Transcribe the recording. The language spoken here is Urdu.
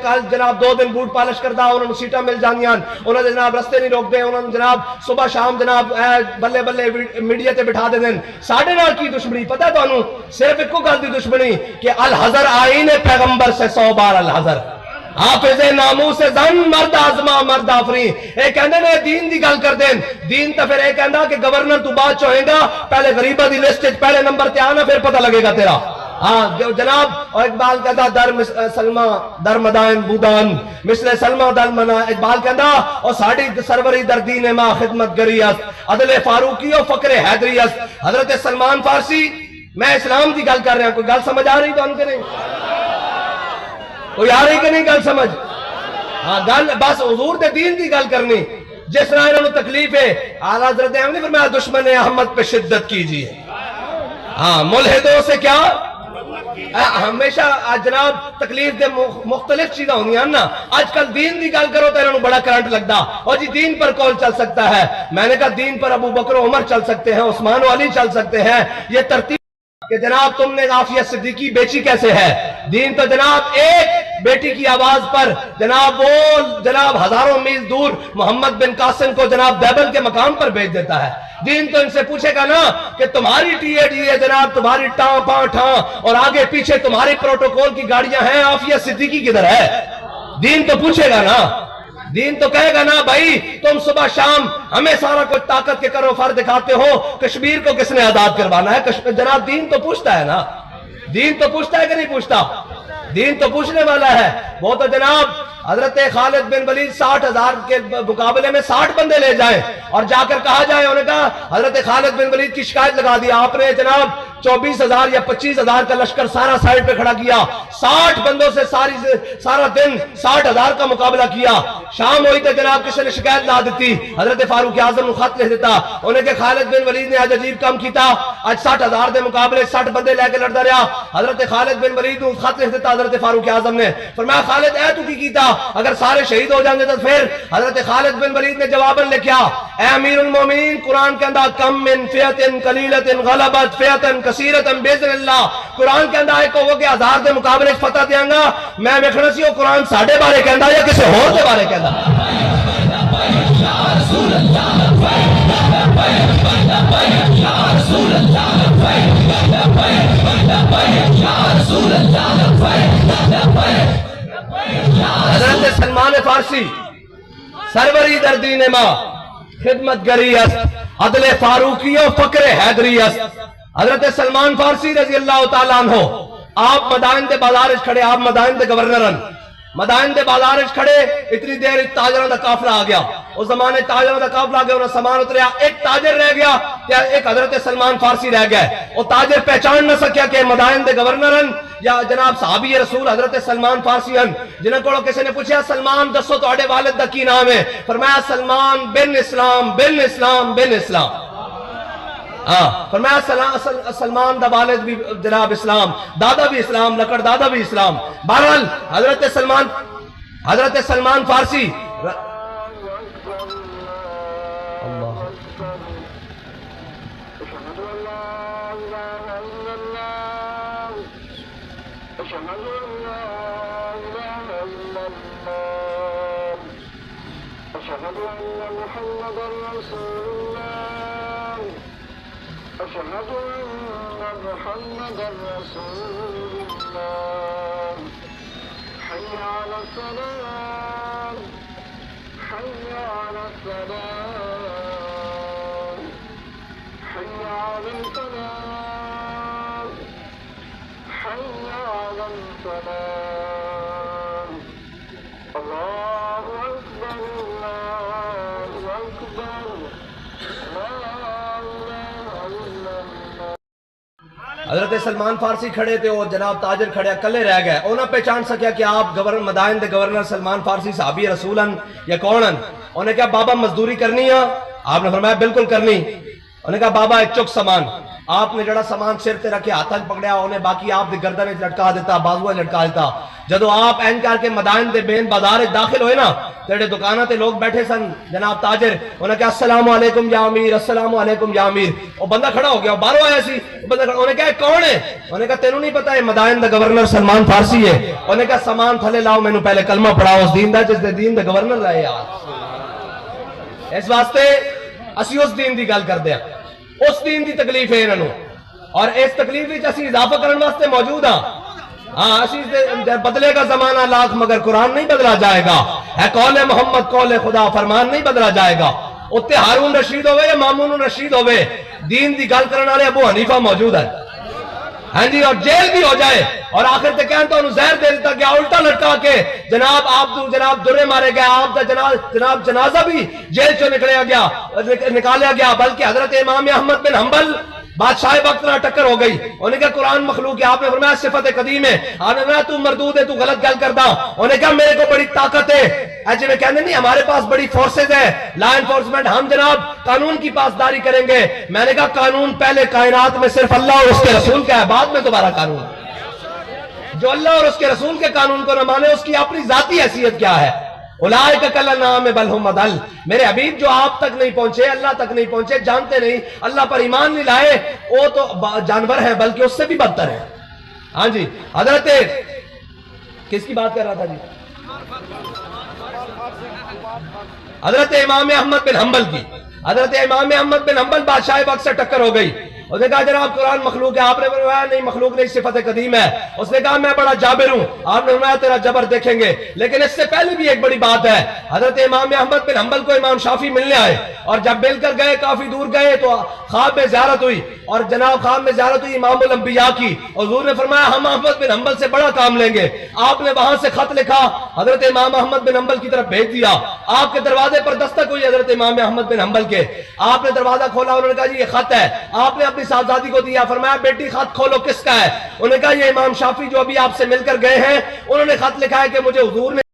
کل جناب 2 دن بوٹ پالش کردہ انہوں نے سیٹاں مل جانیاں انہوں نے جناب رستے نہیں روک دے انہوں نے جناب صبح شام جناب بلے بلے میڈیا تے بٹھا دے دیں ساڑھے نال کی دشمنی پتہ تو انہوں صرف ایک کو گل دی دشمنی کہ الحذر آئین پیغمبر سے 100 بار الحذر حافظ ناموس زن مرد آزما مرد آفرین اے کہندے نے دین دی گل کر دیں دین تا پھر اے کہندا کہ گورنر تو بعد چوہیں گا پہلے غریبہ دی لسٹ پہلے نمبر تے آنا پھر پتہ لگے گا تیرا ہاں جناب اور اقبال کہتا در سلمہ در مدائن بودان مثل سلمہ در منا اقبال کہتا اور ساڑھی سروری در دین ما خدمت گری است عدل فاروقی و فقر حیدری است حضرت سلمان فارسی میں اسلام دی گل کر رہا ہوں کوئی گل سمجھ آ رہی تو ان کے نہیں کوئی آ رہی کہ نہیں گل سمجھ ہاں گل بس حضور دے دین دی گل کرنی جس طرح انہوں نے تکلیف ہے اعلیٰ حضرت احمد نے فرمایا دشمن احمد پہ شدت کیجیے ہاں ملحدوں سے کیا ہمیشہ جناب تکلیف دے مختلف چیزیں ہونی ہیں نا آج کل دین دی گل کرو تو انہوں بڑا کرنٹ لگتا اور جی دین پر کون چل سکتا ہے میں نے کہا دین پر ابو بکر و عمر چل سکتے ہیں عثمان و علی چل سکتے ہیں یہ ترتیب کہ جناب تم نے عافیہ صدیقی بیچی کیسے ہے دین تو جناب ایک بیٹی کی آواز پر جناب وہ جناب ہزاروں میل دور محمد بن قاسم کو جناب بیبل کے مقام پر بھیج دیتا ہے دین تو ان سے پوچھے گا نا کہ تمہاری ٹی اے ڈی اے جناب تمہاری ٹاں پاں ٹھاں اور آگے پیچھے تمہاری پروٹوکول کی گاڑیاں ہیں عافیہ صدیقی کدھر ہے دین تو پوچھے گا نا دین تو کہے گا نا بھائی تم صبح شام ہمیں سارا کچھ طاقت کے کرو فر دکھاتے ہو کشمیر کو کس نے آزاد کروانا ہے جناب دین تو پوچھتا ہے نا دین تو پوچھتا ہے کہ نہیں پوچھتا دین تو پوچھنے والا ہے وہ تو جناب حضرت خالد بن ولید 60,000 کے مقابلے میں 60 بندے لے جائیں اور جا کر کہا جائے انہوں نے کہا حضرت خالد بن ولید کی شکایت لگا دی آپ نے جناب 24,000 یا 25,000 کا لشکر سارا سائیڈ پہ کھڑا کیا 60 بندوں سے سارا دن 60,000 کا مقابلہ کیا شام ہوئی تو جناب کسی نے شکایت لا دیتی حضرت فاروق اعظم خط لکھ دیتا انہیں کہ خالد بن ولید نے آج عجیب کام کیتا آج 60,000 دے مقابلے 60 بندے لے کے لڑتا رہا حضرت خالد بن ولید نے خط لکھ دیتا حضرت فاروق اعظم نے فرمایا خالد اے تو کی کیتا اگر سارے شہید ہو جائیں گے تو پھر حضرت خالد بن ولید نے جواباً لکھا اے امیر المومنین قرآن کے اندر کم من فیعتن قلیلت غلبت فیعتن کثیرتن بیزن اللہ قرآن کے اندر ایک کو وہ کہ 1000 دے مقابلے فتح دیاں گا میں ویکھنا سی وہ قرآن ساڑھے بارے کہندا یا کسی ہور دے بارے کہندا حضرت سلمان فارسی سروری در دین ما خدمت گری است عدل فاروقی و فقر حیدری است حضرت سلمان فارسی رضی اللہ تعالیٰ عنہ آپ مدائن دے بازارش کھڑے آپ مدائن دے گورنرن مدائن دے بازارش کھڑے اتنی دیر تاجران دا قافلہ آ گیا اس زمانے تاجران دا قافلہ آ گیا انہوں سامان اتریا ایک تاجر رہ گیا یا ایک حضرت سلمان فارسی رہ گئے وہ تاجر پہچان نہ سکیا کہ مدائن دے گورنرن یا جناب صحابی رسول حضرت سلمان فارسی ہن جنہوں کو کسی نے پوچھا سلمان دسو تو اڑے والد دا کی نام ہے فرمایا سلمان بن اسلام بن اسلام بن اسلام فرمایا سلمان دا والد بھی جناب اسلام دادا بھی اسلام لکڑ دادا بھی اسلام بہرحال حضرت سلمان فارسی أشهد أن محمدا رسول الله حي على الصلاة حي على الصلاة حي على الفلاح حي على الفلاح الله أكبر الله أكبر حضرت سلمان فارسی کھڑے تھے اور جناب تاجر کھڑے کلے رہ گئے انہوں پہچان سکیا کہ آپ مدائن دے گورنر سلمان فارسی صحابی رسولن یا کونن انہوں نے کہا بابا مزدوری کرنی ہے آپ نے فرمایا بالکل کرنی انہوں نے کہا بابا ایک چک سامان آپ نے جڑا سامان سر تے رکھے ہاتھ پکڑیا انہیں باقی آپ دی گردن لٹکا دیتا بازوہ لٹکا دیتا جدو آپ این کر کے مدائن دے بین بازار داخل ہوئے نا تیرے دکانہ تے لوگ بیٹھے سن جناب تاجر، انہوں نے کہا السلام علیکم یا امیر، السلام علیکم یا امیر. وہ بندہ کھڑا ہو گیا، وہ باہروں آیا سی، بندہ کھڑا، انہوں نے کہا کون ہے؟ انہوں نے کہا تینوں نہیں پتا ہے مدائن دا گورنر سلمان فارسی ہے. انہوں نے کہا سامان تھلے لاؤ، میں نے پہلے کلمہ پڑھاؤ اس دین دا جس دے دین دا گورنر رہے. یار اس واسطے اسی اس دین دی گل کردے ہیں، اس دین دی تکلیف ہے انہوں، اور اس تکلیف وچ اسی اضافہ کرنے واسطے موجود ہاں. ہاں اسی بدلے گا زمانہ لاکھ مگر قرآن نہیں بدلا جائے گا، ہے قول محمد قول خدا، فرمان نہیں بدلا جائے گا. اتنے ہارون رشید ہوئے یا مامون رشید ہوئے، دین دی گل کرنے والے ابو حنیفہ موجود ہے. ہاں جی، اور جیل بھی ہو جائے اور آخر تے کہن تو انہوں زہر دے دیتا گیا الٹا لٹکا کے، جناب آپ جناب درے مارے گئے، آپ دا جناب جنازہ بھی جیل چو نکالیا گیا. بلکہ حضرت امام احمد بن حنبل بادشاہ وقت نہ ٹکر ہو گئی. انہوں نے کہا قرآن مخلوق ہے، آپ نے فرمایا صفت قدیم ہے. آپ نے فرمایا تو مردود ہے، تو غلط گل کردا. انہوں نے کہا میرے کو بڑی طاقت ہے، ایسے میں کہنے نہیں ہمارے پاس بڑی فورسز ہے، لا انفورسمنٹ، ہم جناب قانون کی پاسداری کریں گے. میں نے کہا قانون پہلے کائنات میں صرف اللہ اور اس کے رسول کا ہے، بعد میں دوبارہ قانون. جو اللہ اور اس کے رسول کے قانون کو نہ مانے اس کی اپنی ذاتی حیثیت کیا ہے؟ اولئک کالانعام بل هم اضل. میرے حبیب جو آپ تک نہیں پہنچے، اللہ تک نہیں پہنچے، جانتے نہیں، اللہ پر ایمان نہیں لائے، وہ تو جانور ہیں بلکہ اس سے بھی بدتر ہیں. ہاں جی، حضرت کس کی بات کر رہا تھا جی؟ حضرت امام احمد بن حنبل کی. حضرت امام احمد بن حنبل بادشاہ وقت سے ٹکر ہو گئی. اس نے کہا جناب قرآن مخلوق ہے، آپ نے فرمایا نہیں مخلوق نہیں، صفت قدیم ہے. اس نے کہا میں بڑا جابر ہوں، آپ نے فرمایا تیرا جبر دیکھیں گے. لیکن اس سے پہلے بھی ایک بڑی بات ہے، حضرت امام احمد بن حنبل کو امام شافعی ملنے آئے، اور جب مل کر گئے کافی دور گئے تو خواب میں زیارت ہوئی، اور جناب خواب میں زیارت ہوئی امام الانبیاء کی. حضور نے فرمایا ہم احمد بن حنبل سے بڑا کام لیں گے. آپ نے وہاں سے خط لکھا، حضرت امام احمد بن حنبل کی طرف بھیج دیا. آپ کے دروازے پر دستک ہوئی حضرت امام احمد بن حنبل کے. آپ نے دروازہ کھولا، انہوں نے کہا جی یہ خط ہے. آپ نے اپنی صاحبزادی کو دیا، فرمایا بیٹی خط کھولو کس کا ہے؟ انہوں نے کہا یہ امام شافعی جو ابھی آپ سے مل کر گئے ہیں، انہوں نے خط لکھا ہے کہ مجھے حضور نے